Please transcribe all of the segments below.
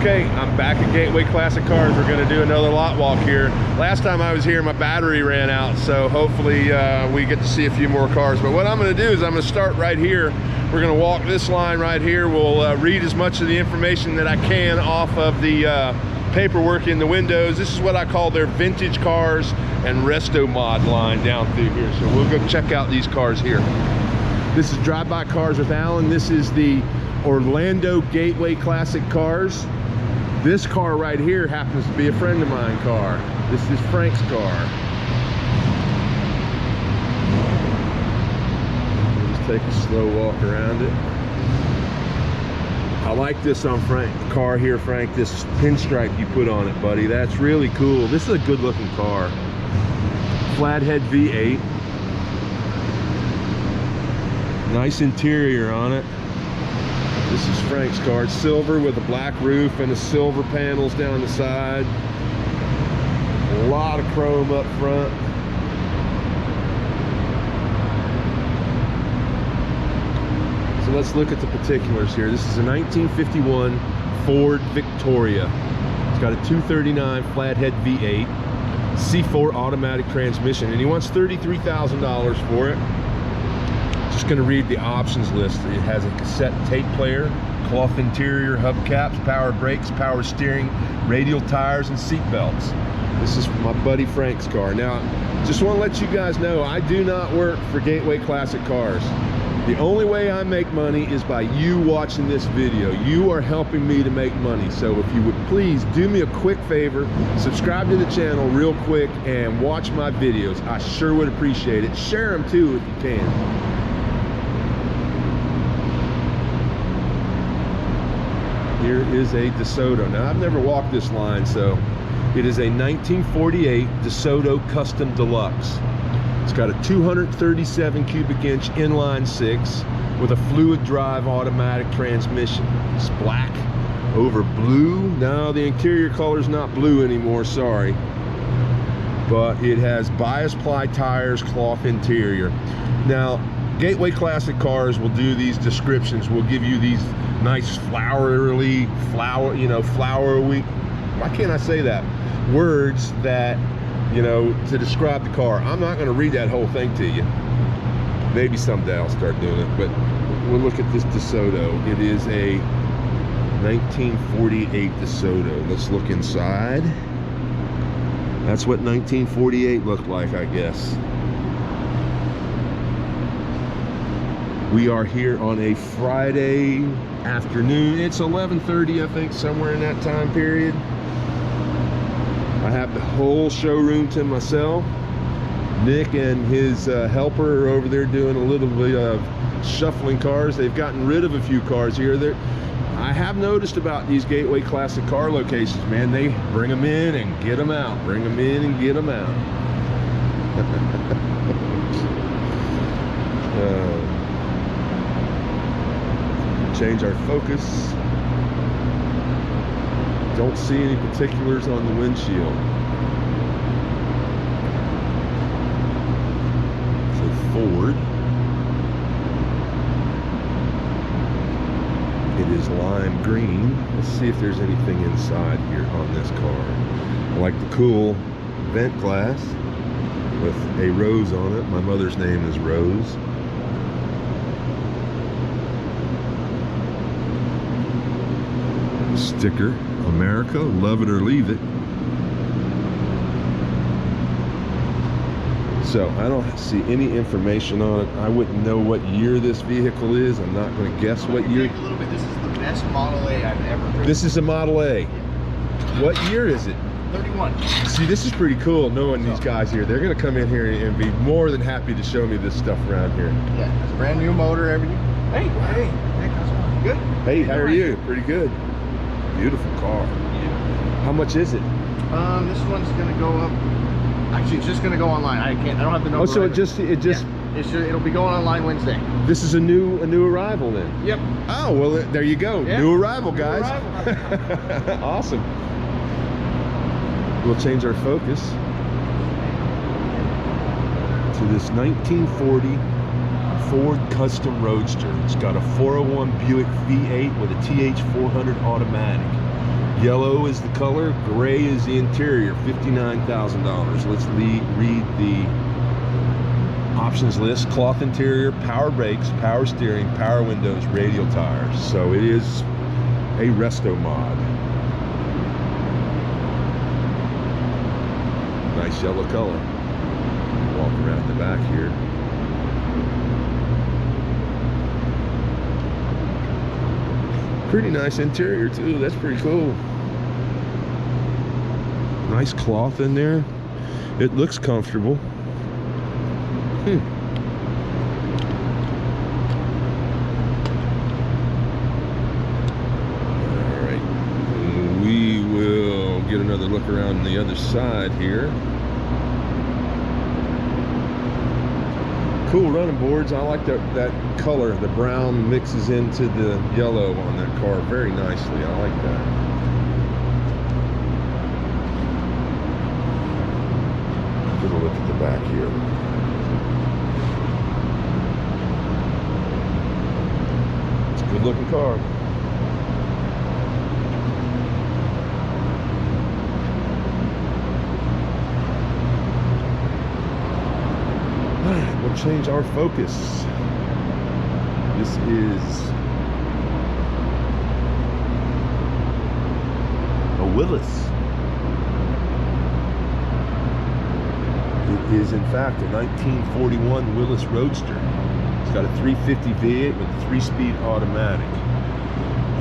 Okay, I'm back at Gateway Classic Cars. We're gonna do another lot walk here. Last time I was here, my battery ran out, so hopefully we get to see a few more cars. But what I'm gonna do is I'm gonna start right here. We're gonna walk this line right here. We'll read as much of the information that I can off of the paperwork in the windows. This is what I call their vintage cars and Restomod line down through here. So we'll go check out these cars here. This is Drive By Cars with Alan. This is the Orlando Gateway Classic Cars. This car right here happens to be a friend of mine car. This is Frank's car. We'll just take a slow walk around it. I like this on Frank's car here, Frank, this pinstripe you put on it, buddy. That's really cool. This is a good looking car. Flathead V8. Nice interior on it. This is Frank's car. It's silver with a black roof and the silver panels down the side. A lot of chrome up front. So let's look at the particulars here. This is a 1951 Ford Victoria. It's got a 239 flathead V8, C4 automatic transmission, and he wants $33,000 for it. Just going to read the options list. It has a cassette tape player, cloth interior, hubcaps, power brakes, power steering, radial tires, and seat belts. This is my buddy Frank's car. Now, just want to let you guys know, I do not work for Gateway Classic Cars. The only way I make money is by you watching this video. You are helping me to make money. So if you would please do me a quick favor, subscribe to the channel real quick and watch my videos. I sure would appreciate it. Share them too if you can. Here is a DeSoto. Now, I've never walked this line, so it is a 1948 DeSoto Custom Deluxe. It's got a 237 cubic inch inline six with a fluid drive automatic transmission. It's black over blue. No, the interior color is not blue anymore, sorry. But it has bias ply tires, cloth interior. Now, Gateway Classic Cars will do these descriptions. We'll give you these nice flowery, why can't I say that? Words that, you know, to describe the car. I'm not going to read that whole thing to you. Maybe someday I'll start doing it, but we'll look at this DeSoto. It is a 1948 DeSoto. Let's look inside. That's what 1948 looked like, I guess. We are here on a Friday afternoon. It's 11:30, I think, somewhere in that time period. I have the whole showroom to myself. Nick and his helper are over there doing a little bit of shuffling cars. They've gotten rid of a few cars here. I have noticed about these Gateway Classic car locations, man, they bring them in and get them out. Bring them in and get them out. Change our focus. Don't see any particulars on the windshield. So Ford. It is lime green. Let's see if there's anything inside here on this car. I like the cool vent glass with a rose on it. My mother's name is Rose. Sticker, America, love it or leave it. So I don't see any information on it. I wouldn't know what year this vehicle is. I'm not going to guess what year. A little bit. This is the best Model A I've ever driven. This is a Model A. What year is it? 31. See, this is pretty cool knowing these guys here. They're going to come in here and be more than happy to show me this stuff around here. Yeah, it's a brand new motor, everything. Hey, hey, how's it going? Good. Hey, how are you? Pretty good. Beautiful car. Yeah. How much is it? This one's gonna go up. Actually, it's just gonna go online. I don't have the number. Oh, so right it just. Yeah. It'll be going online Wednesday. This is a new arrival then. Yep. Oh well, there you go. Yeah. New arrival, guys. New arrival. Awesome. We'll change our focus to this 1940 Ford Custom Roadster. It's got a 401 Buick V8 with a TH400 automatic. Yellow is the color, gray is the interior, $59,000. Let's read the options list. Cloth interior, power brakes, power steering, power windows, radial tires. So it is a Restomod. Nice yellow color. Walk around the back here. Pretty nice interior too. That's pretty cool. Nice cloth in there. It looks comfortable. All right, we will get another look around the other side here. Cool running boards. I like that color. The brown mixes into the yellow on that car very nicely. I like that. Get a look at the back here. It's a good looking car. Alright, we'll change our focus. This is a Willis. It is in fact a 1941 Willis Roadster. It's got a 350 V8 with a 3-speed automatic.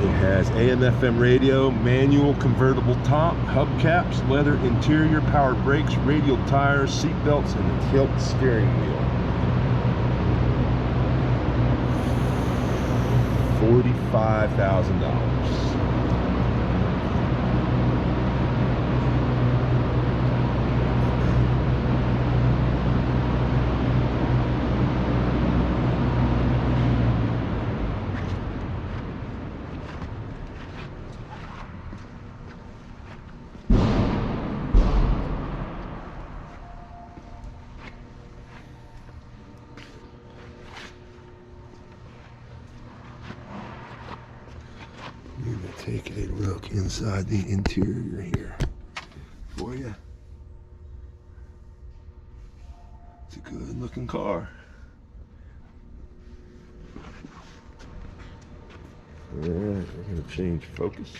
It has AM/FM radio, manual convertible top, hubcaps, leather interior, power brakes, radial tires, seat belts, and a tilt steering wheel. $45,000. Take a look inside the interior here for you. It's a good looking car. All right, we're going to change focus.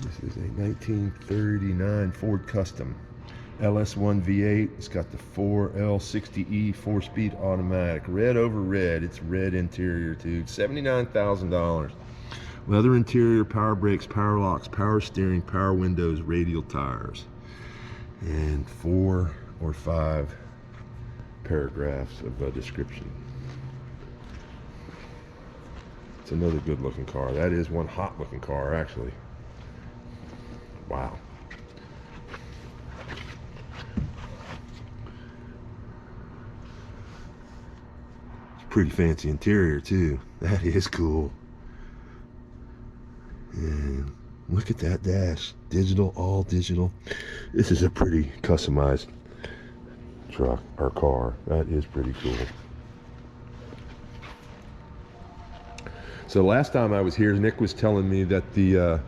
This is a 1939 Ford Custom. LS1 V8. It's got the 4L60E 4-speed automatic. Red over red. It's red interior too. $79,000. Leather interior, power brakes, power locks, power steering, power windows, radial tires, and 4 or 5 paragraphs of a description. It's another good looking car. That is one hot looking car actually. Wow. Pretty fancy interior too. That is cool. And look at that dash. Digital, all digital. This is a pretty customized truck or car. That is pretty cool. So last time I was here, Nick was telling me that the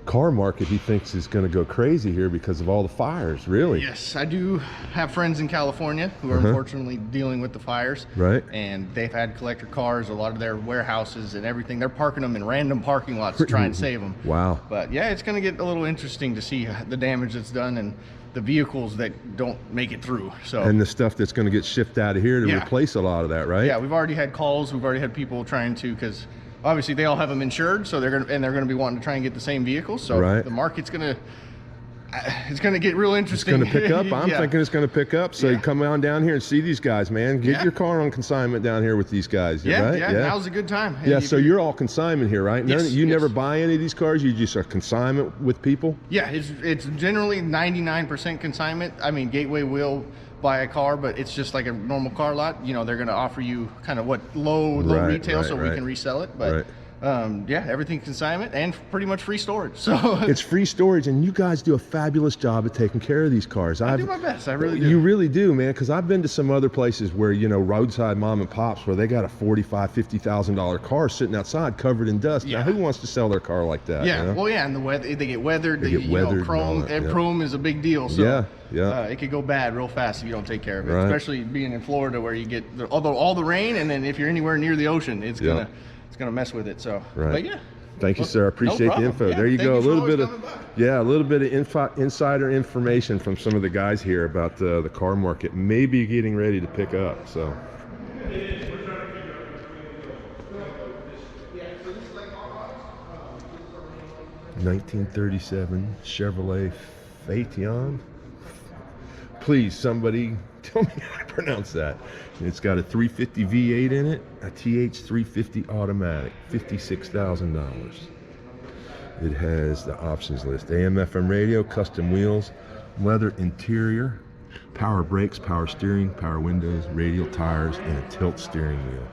car market he thinks is going to go crazy here because of all the fires. Really? Yes, I do have friends in California who are unfortunately dealing with the fires. Right. And they've had collector cars, a lot of their warehouses and everything. They're parking them in random parking lots to try and save them. Wow. But yeah, it's going to get a little interesting to see the damage that's done and the vehicles that don't make it through. So and the stuff that's going to get shipped out of here to replace a lot of that, right? Yeah, we've already had calls. We've already had people trying to, because obviously they all have them insured, so they're gonna be wanting to try and get the same vehicles. So the market's gonna get real interesting. It's gonna pick up. I'm thinking it's gonna pick up. So you come on down here and see these guys, man. Get your car on consignment down here with these guys. Right? Yeah. Now's a good time. Yeah. So you're all consignment here, right? Yes, you never buy any of these cars. You just are consignment with people. Yeah, it's generally 99% consignment. I mean, Gateway will buy a car, but it's just like a normal car lot. You know, they're going to offer you kind of what low retail, so we can resell it. But Yeah, everything consignment and pretty much free storage. So it's free storage, and you guys do a fabulous job of taking care of these cars. I do my best. I really do. You really do, man. Because I've been to some other places where, you know, roadside mom and pops, where they got a $45,000-$50,000 car sitting outside covered in dust. Yeah. Now, who wants to sell their car like that? Yeah. You know? Well, yeah, and the weather, they get weathered. They get weathered, chrome, and chrome is a big deal. So it could go bad real fast if you don't take care of it. Right. Especially being in Florida, where you get all the rain, and then if you're anywhere near the ocean, it's gonna mess with it. So, but yeah. Thank you, sir. I appreciate the info. There you go. A little bit of insider information from some of the guys here about the car market maybe getting ready to pick up. So. 1937 Chevrolet Phaeton. Please, somebody tell me how to pronounce that. It's got a 350 V8 in it, a TH 350 automatic, $56,000. It has the options list: AM, FM radio, custom wheels, leather interior, power brakes, power steering, power windows, radial tires, and a tilt steering wheel.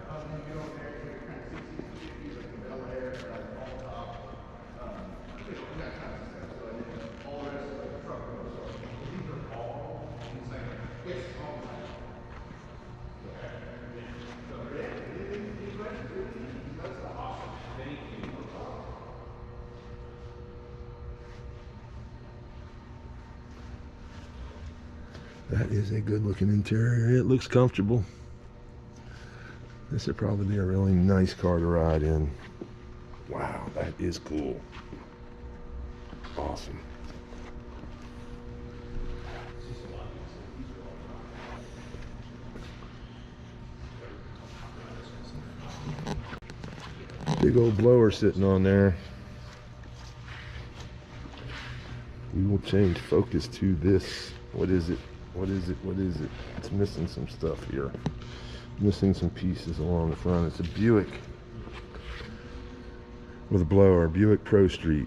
That is a good looking interior. It looks comfortable. This would probably be a really nice car to ride in. Wow, that is cool. Awesome. Big old blower sitting on there. We will change focus to this. What is it? What is it? What is it? It's missing some stuff here. Missing some pieces along the front. It's a Buick with a blower. Buick Pro Street.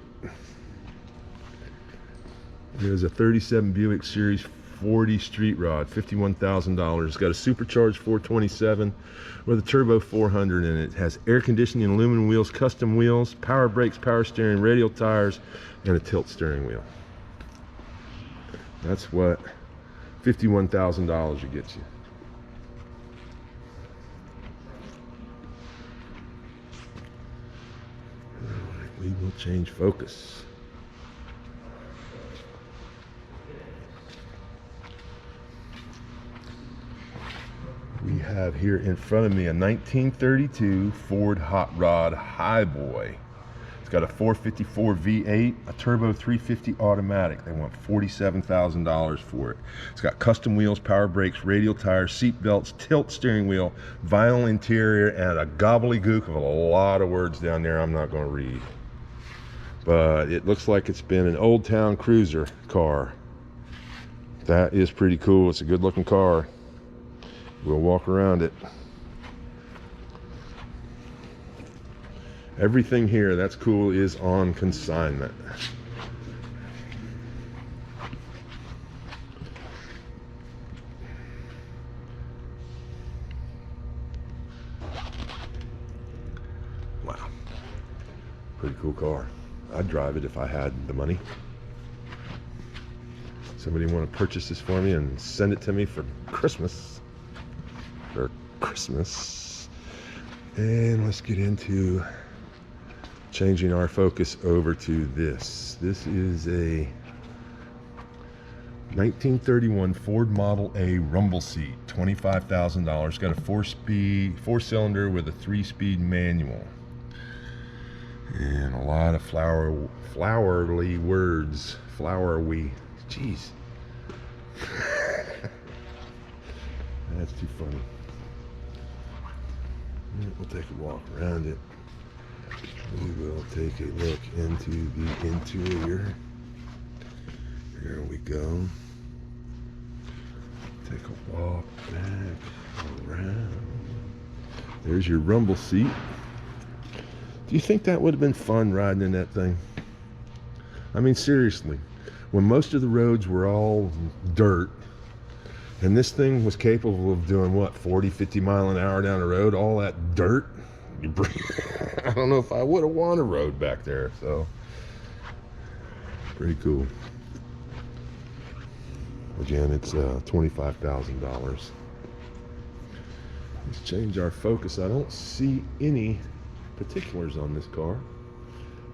There's a 37 Buick Series 40 street rod, $51,000. It's got a supercharged 427 with a turbo 400 in it. It has air conditioning, aluminum wheels, custom wheels, power brakes, power steering, radial tires, and a tilt steering wheel. That's what $51,000 should get you. We will change focus. We have here in front of me a 1932 Ford Hot Rod Highboy. It's got a 454 V8, a turbo 350 automatic. They want $47,000 for it. It's got custom wheels, power brakes, radial tires, seat belts, tilt steering wheel, vinyl interior, and a gobbledygook of a lot of words down there I'm not going to read. But it looks like it's been an old town cruiser car. That is pretty cool. It's a good looking car. We'll walk around it. Everything here that's cool is on consignment. Wow. Pretty cool car. I'd drive it if I had the money. Somebody want to purchase this for me and send it to me for Christmas. And let's get into changing our focus over to this. This is a 1931 Ford Model A rumble seat, $25,000. Got a four-cylinder with a 3-speed manual. And a lot of flowery words. Jeez. That's too funny. We'll take a walk around it. We will take a look into the interior. Here we go. Take a walk back around. There's your rumble seat. Do you think that would have been fun riding in that thing? I mean, seriously, when most of the roads were all dirt, and this thing was capable of doing what, 40, 50 mile an hour down the road, all that dirt, I don't know if I would have won a road back there. So pretty cool. Again, it's $25,000. Let's change our focus. I don't see any particulars on this car,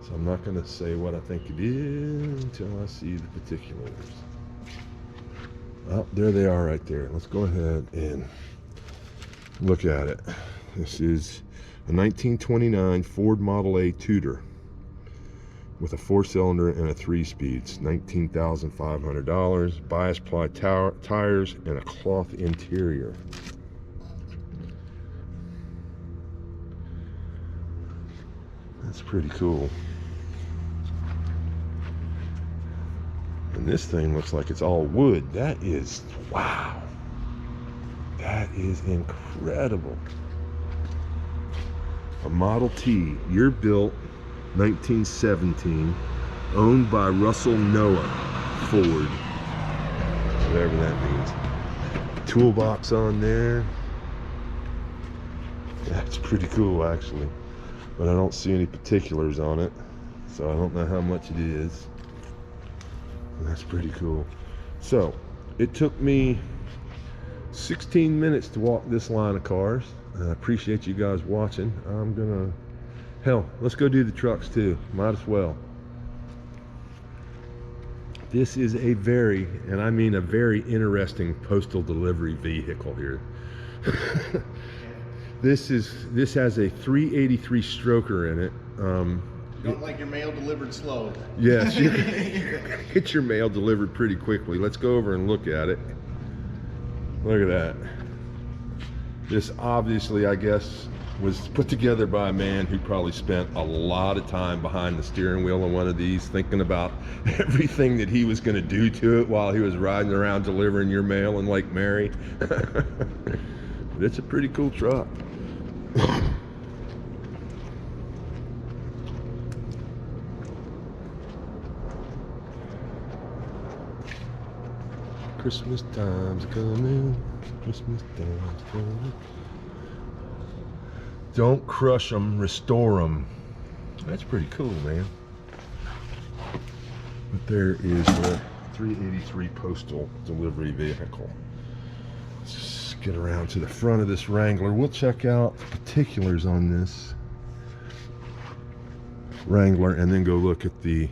so I'm not going to say what I think it is until I see the particulars. Oh, there they are right there. Let's go ahead and look at it. This is a 1929 Ford Model A Tudor with a 4-cylinder and a 3-speed. It's $19,500. Bias ply tires and a cloth interior. That's pretty cool. And this thing looks like it's all wood. That is, wow. That is incredible. A Model T, year built, 1917, owned by Russell Noah Ford, whatever that means. Toolbox on there. That's pretty cool, actually. But I don't see any particulars on it, so I don't know how much it is. That's pretty cool. So it took me 16 minutes to walk this line of cars. I appreciate you guys watching. I'm gonna, hell, let's go do the trucks too. Might as well. This is a very, and I mean a very interesting postal delivery vehicle here. This has a 383 stroker in it. You don't like your mail delivered slow. Yes, get your mail delivered pretty quickly. Let's go over and look at it. Look at that. This obviously, I guess, was put together by a man who probably spent a lot of time behind the steering wheel on one of these, thinking about everything that he was going to do to it while he was riding around delivering your mail in Lake Mary. It's a pretty cool truck. Christmas time's coming. Christmas time's coming. Don't crush them, restore them. That's pretty cool, man. But there is the 383 postal delivery vehicle. Let's just get around to the front of this Wrangler. We'll check out the particulars on this Wrangler and then go look at the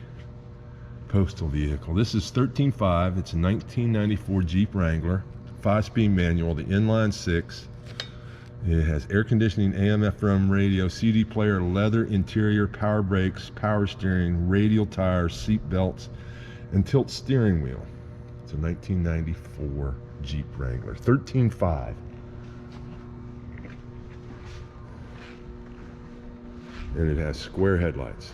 postal vehicle. This is 13.5. It's a 1994 Jeep Wrangler, 5-speed manual, the inline 6. It has air conditioning, AM, FM radio, CD player, leather interior, power brakes, power steering, radial tires, seat belts, and tilt steering wheel. It's a 1994 Jeep Wrangler, 13.5. And it has square headlights.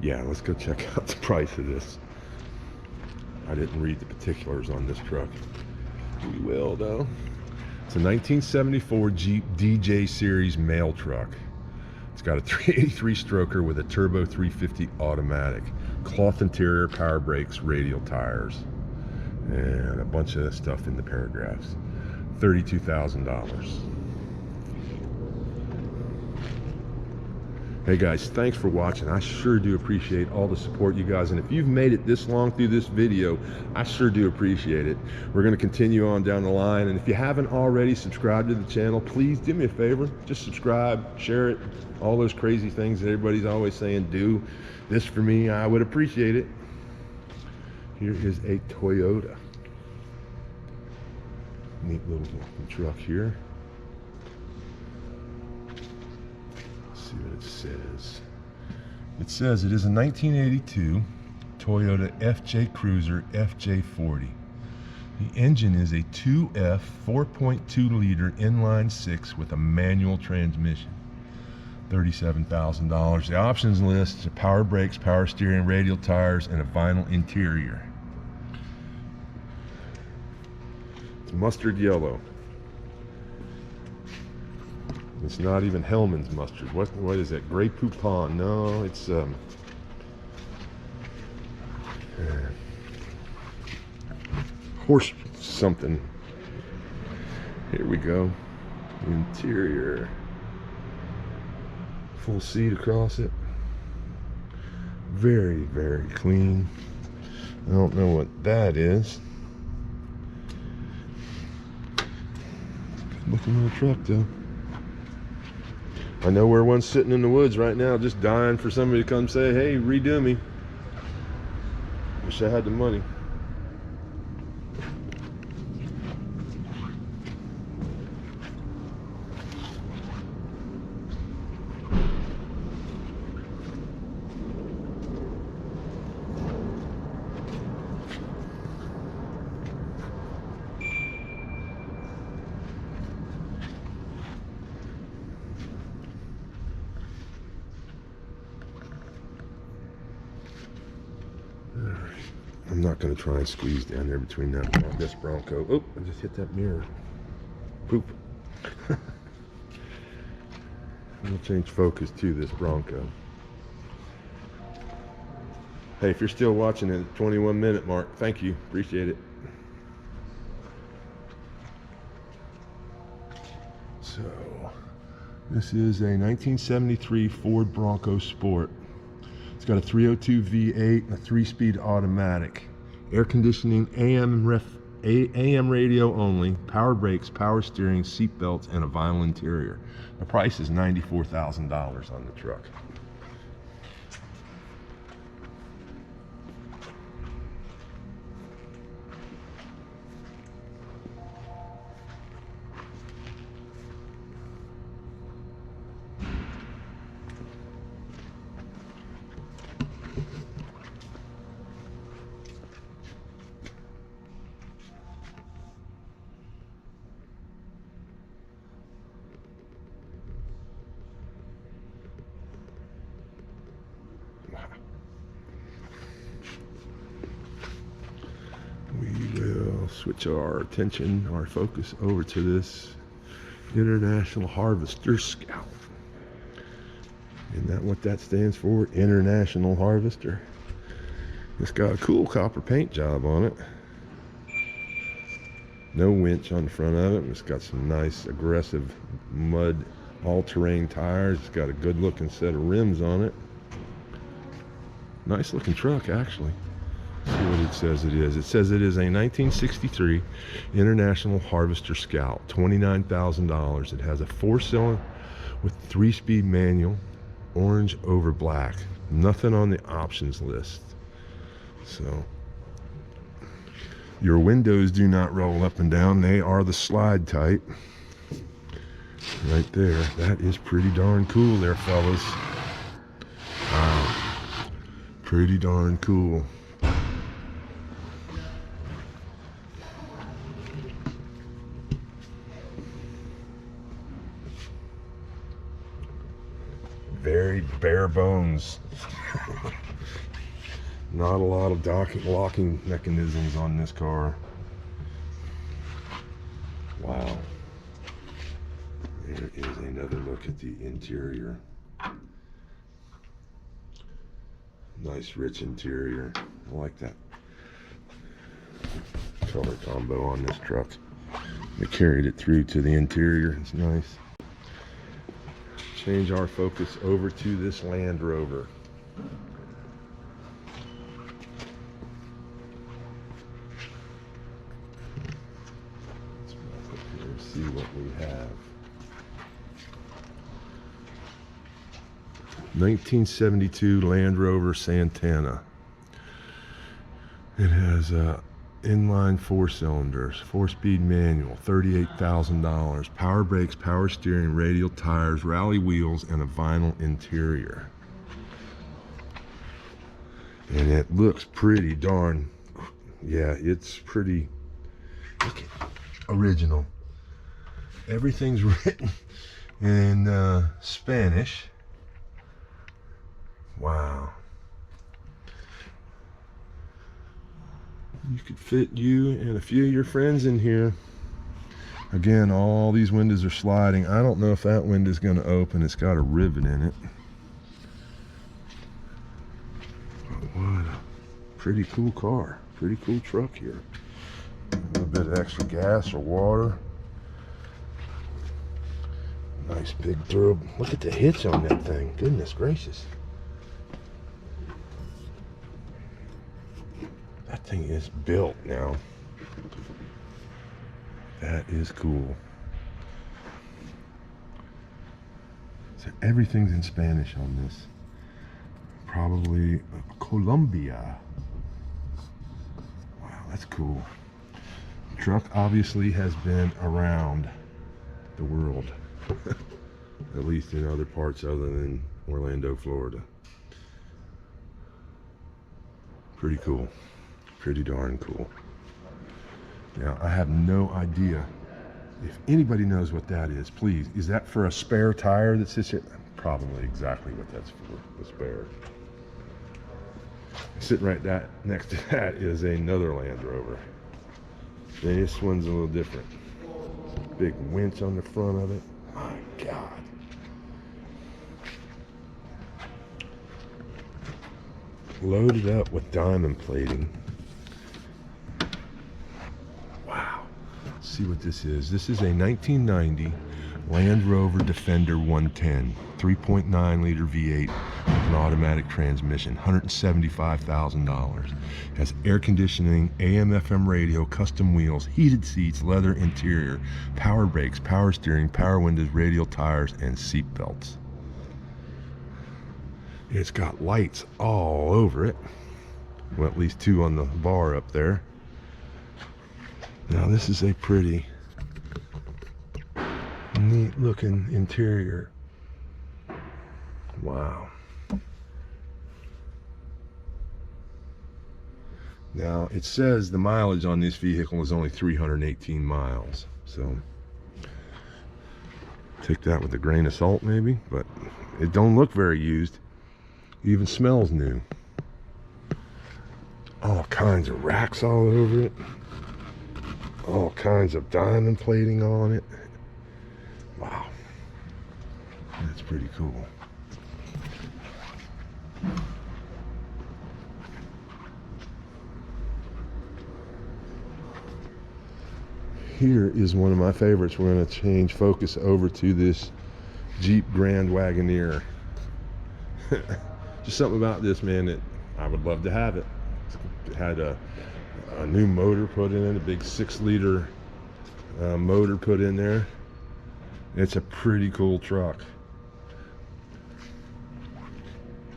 Yeah, let's go check out the price of this. I didn't read the particulars on this truck. We will, though. It's a 1974 Jeep DJ Series mail truck. It's got a 383 stroker with a turbo 350 automatic, cloth interior, power brakes, radial tires, and a bunch of stuff in the paragraphs. $32,000. Hey guys, thanks for watching. I sure do appreciate all the support, you guys. And if you've made it this long through this video, I sure do appreciate it. We're going to continue on down the line. And if you haven't already subscribed to the channel, please do me a favor. Just subscribe, share it, all those crazy things that everybody's always saying, do this for me. I would appreciate it. Here is a Toyota. Neat little truck here. See what it says. It says it is a 1982 Toyota FJ Cruiser FJ40. The engine is a 2F 4.2 liter inline 6 with a manual transmission. $37,000. The options list: power brakes, power steering, radial tires, and a vinyl interior. It's mustard yellow. It's not even Hellman's mustard. What is that? Grey Poupon? No, it's horse something. Here we go. Interior. Full seat across it. Very, very clean. I don't know what that is. Good looking little truck though. I know where one's sitting in the woods right now, just dying for somebody to come say, hey, redo me. Wish I had the money. I'm not going to try and squeeze down there between this Bronco. Oh, I just hit that mirror. Poop. We'll change focus to this Bronco. Hey, if you're still watching at the 21-minute mark, thank you. Appreciate it. So, this is a 1973 Ford Bronco Sport. It's got a 302 V8 and a 3-speed automatic. Air conditioning, AM radio only, power brakes, power steering, seat belts, and a vinyl interior. The price is $94,000 on the truck. We will switch our attention, our focus over to this International Harvester Scout. Isn't that what that stands for? International Harvester. It's got a cool copper paint job on it. No winch on the front of it. It's got some nice aggressive mud all-terrain tires. It's got a good looking set of rims on it. Nice looking truck, actually. Let's see what it says it is. It says it is a 1963 International Harvester Scout, $29,000. It has a 4-cylinder with 3-speed manual, orange over black. Nothing on the options list. So your windows do not roll up and down. They are the slide type. Right there. That is pretty darn cool there, fellas. Wow. Pretty darn cool. Very bare bones. Not a lot of locking mechanisms on this car. Wow. There is another look at the interior. Nice rich interior. I like that color combo on this truck. They carried it through to the interior. It's nice. Change our focus over to this Land Rover. Let's back up here and see what we have. 1972 Land Rover Santana. It has inline 4-cylinders, 4-speed manual, $38,000. Power brakes, power steering, radial tires, rally wheels, and a vinyl interior. And it looks pretty darn, yeah, it's pretty original. Everything's written in Spanish. Wow. You could fit you and a few of your friends in here. Again, all these windows are sliding. I don't know if that window's going to open. It's got a rivet in it. But what a pretty cool car. Pretty cool truck here. A little bit of extra gas or water. Nice big durable. Look at the hitch on that thing. Goodness gracious. That thing is built now. That is cool. So everything's in Spanish on this. Probably Colombia. Wow, that's cool. The truck obviously has been around the world. At least in other parts other than Orlando, Florida. Pretty cool. Pretty darn cool. Now, I have no idea. If anybody knows what that is, please. Is that for a spare tire that sits here? Probably exactly what that's for, the spare. Sitting right next to that is another Land Rover. This one's a little different. Big winch on the front of it. My God. Loaded up with diamond plating. Wow. Let's see what this is. This is a 1990 Land Rover Defender 110, 3.9 liter V8 with an automatic transmission, $175,000. Has air conditioning, AM/FM radio, custom wheels, heated seats, leather interior, power brakes, power steering, power windows, radial tires, and seat belts. It's got lights all over it. Well, at least two on the bar up there. Now this is a pretty neat looking interior. Wow. Now it says the mileage on this vehicle is only 318 miles. So take that with a grain of salt maybe, but it don't look very used. It even smells new. All kinds of racks all over it. All kinds of diamond plating on it. Wow. That's pretty cool. Here is one of my favorites. We're going to change focus over to this Jeep Grand Wagoneer. Just something about this, man, that I would love to have it. It had a new motor put in it, a big 6-liter motor put in there. It's a pretty cool truck.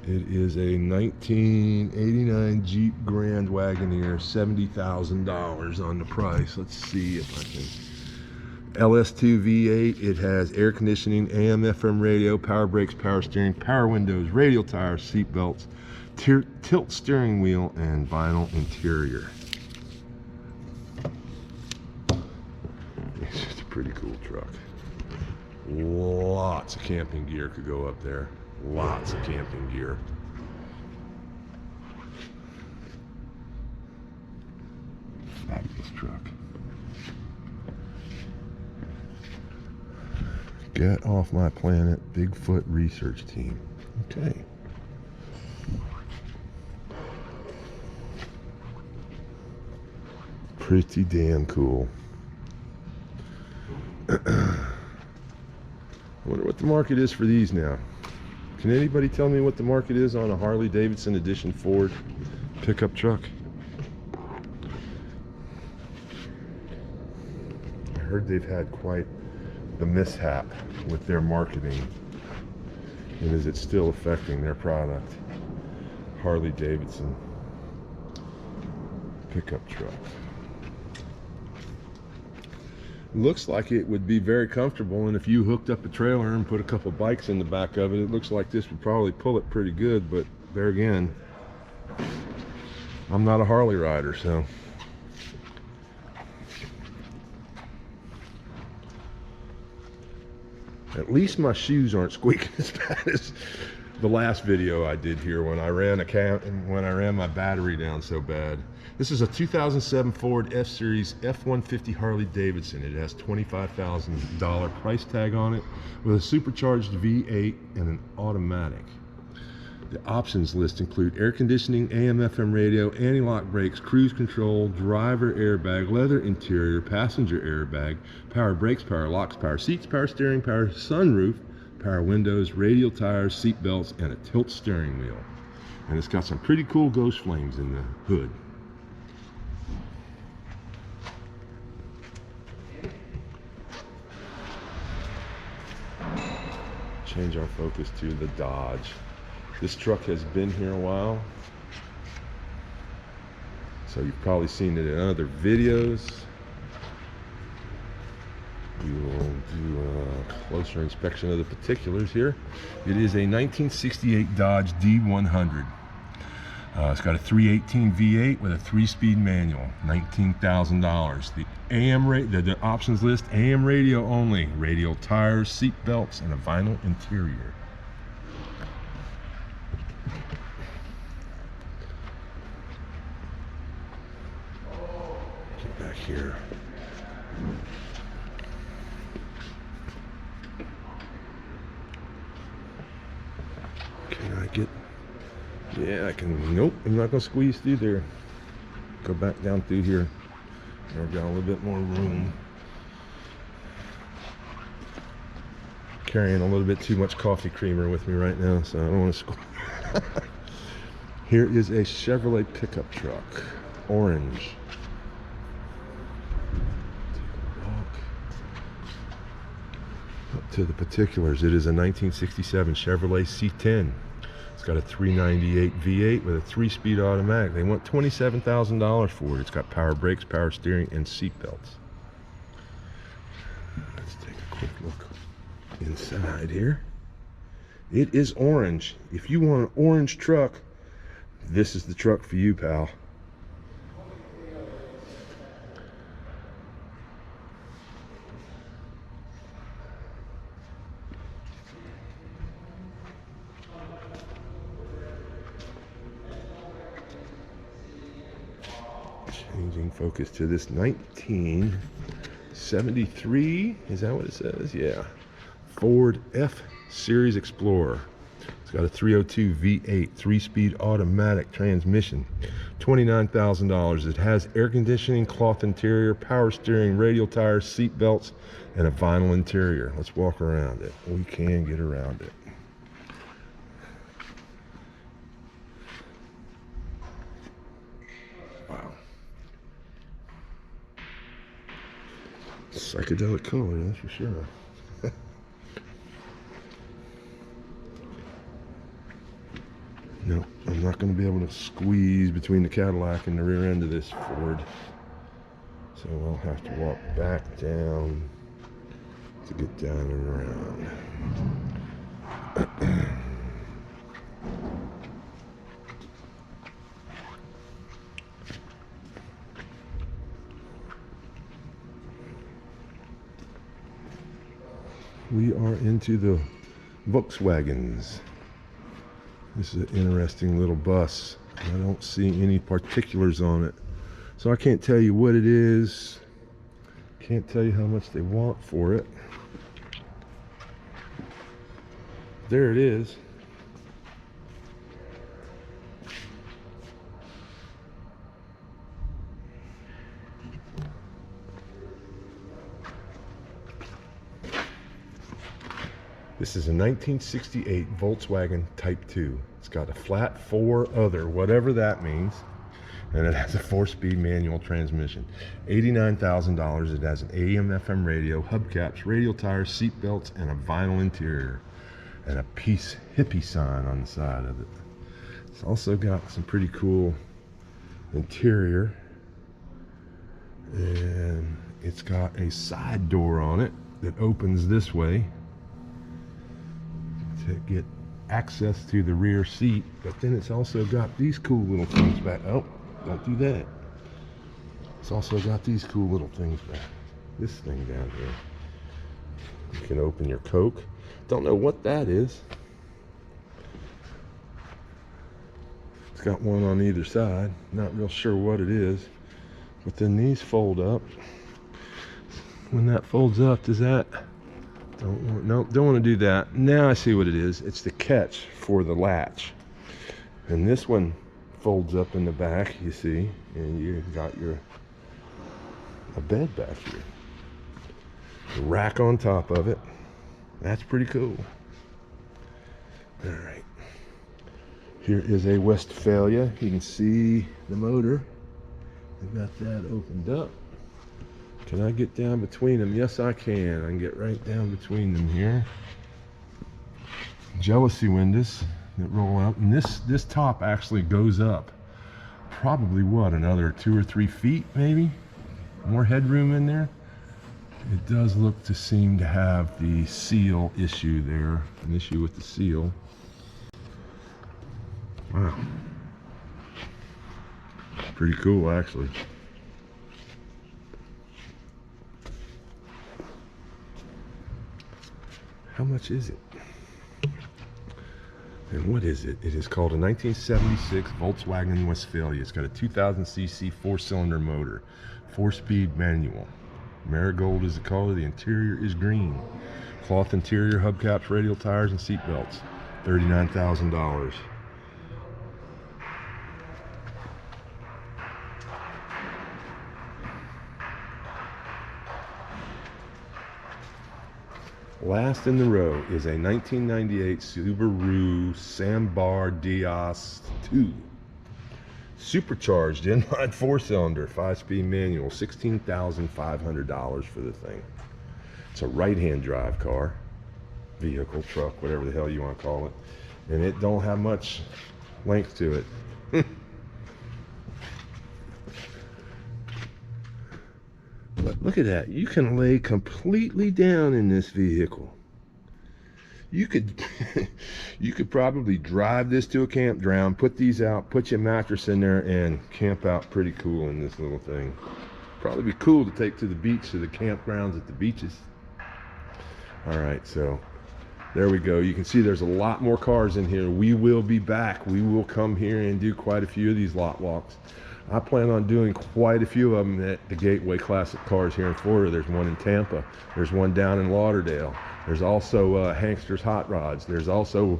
It is a 1989 Jeep Grand Wagoneer, $70,000 on the price. Let's see if I can. LS2 V8. It has air conditioning, AM/FM radio, power brakes, power steering, power windows, radial tires, seat belts, tilt steering wheel, and vinyl interior. It's just a pretty cool truck. Lots of camping gear could go up there. Lots of camping gear. Fabulous truck. Get off my planet, Bigfoot research team. Okay. Pretty damn cool. I wonder what the market is for these now. Can anybody tell me what the market is on a Harley Davidson Edition Ford pickup truck? I heard they've had quite the mishap with their marketing. And is it still affecting their product? Harley Davidson pickup truck. Looks like it would be very comfortable, and if you hooked up a trailer and put a couple bikes in the back of it, it looks like this would probably pull it pretty good. But there again, I'm not a Harley rider, so at least my shoes aren't squeaking as bad as the last video I did here when I ran my battery down so bad. This is a 2007 Ford F-Series F-150 Harley Davidson. It has $25,000 price tag on it with a supercharged V8 and an automatic. The options list include air conditioning, AM/FM radio, anti-lock brakes, cruise control, driver airbag, leather interior, passenger airbag, power brakes, power locks, power seats, power steering, power sunroof, power windows, radial tires, seat belts, and a tilt steering wheel. And it's got some pretty cool ghost flames in the hood. Change our focus to the Dodge. This truck has been here a while, so you've probably seen it in other videos. We will do a closer inspection of the particulars here. It is a 1968 Dodge D100. It's got a 318 V8 with a 3-speed manual, $19,000. The AM the options list, AM radio only, radial tires, seat belts, and a vinyl interior. Get back here. Can I get... Yeah, I can. Nope, I'm not going to squeeze through there. Go back down through here. I've got a little bit more room. Carrying a little bit too much coffee creamer with me right now, so I don't want to squeeze. Here is a Chevrolet pickup truck, orange. Take a walk up to the particulars. It is a 1967 Chevrolet C10. It's got a 398 V8 with a 3-speed automatic. They want $27,000 for it. It's got power brakes, power steering, and seat belts. Let's take a quick look inside here. It is orange. If you want an orange truck, this is the truck for you, pal. Changing focus to this 1973, is that what it says? Yeah. Ford F Series Explorer. It's got a 302 V8, 3-speed automatic transmission, $29,000. It has air conditioning, cloth interior, power steering, radial tires, seat belts, and a vinyl interior. Let's walk around it. We can get around it. Wow. Psychedelic color, that's for sure. No, I'm not going to be able to squeeze between the Cadillac and the rear end of this Ford. So I'll have to walk back down to get down and around. We are into the Volkswagens. This is an interesting little bus. I don't see any particulars on it, so I can't tell you what it is. Can't tell you how much they want for it. There it is. This is a 1968 Volkswagen Type 2. It's got a flat 4 other, whatever that means, and it has a 4-speed manual transmission. $89,000. It has an AM/FM radio, hubcaps, radial tires, seat belts, and a vinyl interior, and a peace hippie sign on the side of it. It's also got some pretty cool interior, and it's got a side door on it that opens this way to get access to the rear seat, but then it's also got these cool little things back. Oh, don't do that. It's also got these cool little things back. This thing down here. You can open your Coke. Don't know what that is. It's got one on either side. Not real sure what it is. But then these fold up. When that folds up, does that... Don't want to do that. Now I see what it is. It's the catch for the latch. And this one folds up in the back, you see, and you got a bed back here. A rack on top of it. That's pretty cool. All right. Here is a Westphalia. You can see the motor. I've got that opened up. Can I get down between them? Yes, I can. I can get right down between them here. Jealousy windows that roll out, and this top actually goes up probably what, another 2 or 3 feet, maybe more headroom in there. It does look to seem to have the seal issue there, an issue with the seal. Wow, pretty cool actually. How much is it? And what is it? It is called a 1976 Volkswagen Westphalia. It's got a 2000cc 4-cylinder motor, 4-speed manual. Marigold is the color. The interior is green. Cloth interior, hubcaps, radial tires, and seat belts. $39,000. Last in the row is a 1998 Subaru Sambar Diaz 2. Supercharged inline 4-cylinder, 5-speed manual, $16,500 for the thing. It's a right-hand drive car, vehicle, truck, whatever the hell you want to call it. And it don't have much length to it. But look at that. You can lay completely down in this vehicle. You could you could probably drive this to a campground, put these out, put your mattress in there, and camp out pretty cool in this little thing. Probably be cool to take to the beach, to the campgrounds at the beaches. All right, so there we go. You can see there's a lot more cars in here. We will be back. We will come here and do quite a few of these lot walks. I plan on doing quite a few of them at the Gateway Classic Cars here in Florida. There's one in Tampa. There's one down in Lauderdale. There's also Hankster's Hot Rods. There's also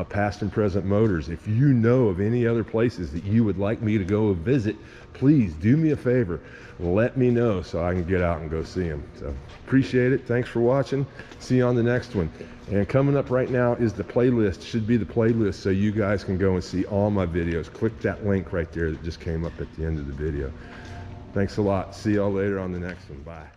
Past and Present Motors. If you know of any other places that you would like me to go visit, please do me a favor. Let me know so I can get out and go see them. So appreciate it. Thanks for watching. See you on the next one. And coming up right now is the playlist. Should be the playlist so you guys can go and see all my videos. Click that link right there that just came up at the end of the video. Thanks a lot. See y'all later on the next one. Bye.